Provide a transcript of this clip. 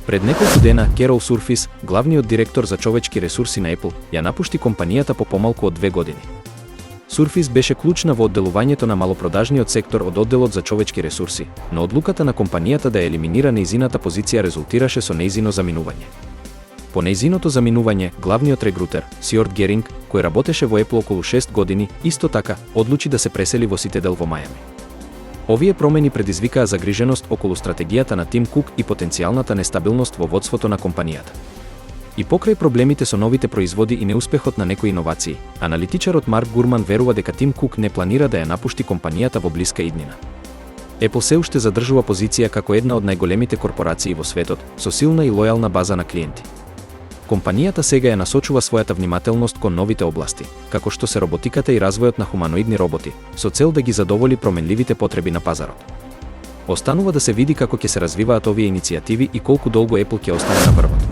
Пред неколку дена, Керол Сурфис, главниот директор за човечки ресурси на Apple, ја напушти компанијата по помалку од 2 години. Сурфис беше клучна во одделувањето на малопродажниот сектор од одделот за човечки ресурси, но одлуката на компанијата да ја елиминира нејзината позиција резултираше со нејзино заминување. По нејзиното заминување, главниот регрутер, Сјорд Геринг, кој работеше во Apple околу 6 години, исто така, одлучи да се пресели во Ситедел во Мајами. Овие промени предизвикаа загриженост околу стратегијата на Тим Кук и потенцијалната нестабилност во водството на компанијата. И покрај проблемите со новите производи и неуспехот на некои иновации, аналитичарот Марк Гурман верува дека Тим Кук не планира да ја напушти компанијата во блиска иднина. Apple се уште задржува позиција како една од најголемите корпорации во светот, со силна и лојална база на клиенти. Компанијата сега ја насочува својата внимателност кон новите области, како што се роботиката и развојот на хуманоидни роботи, со цел да ги задоволи променливите потреби на пазарот. Останува да се види како ќе се развиваат овие иницијативи и колку долго Apple ќе остане на врвот.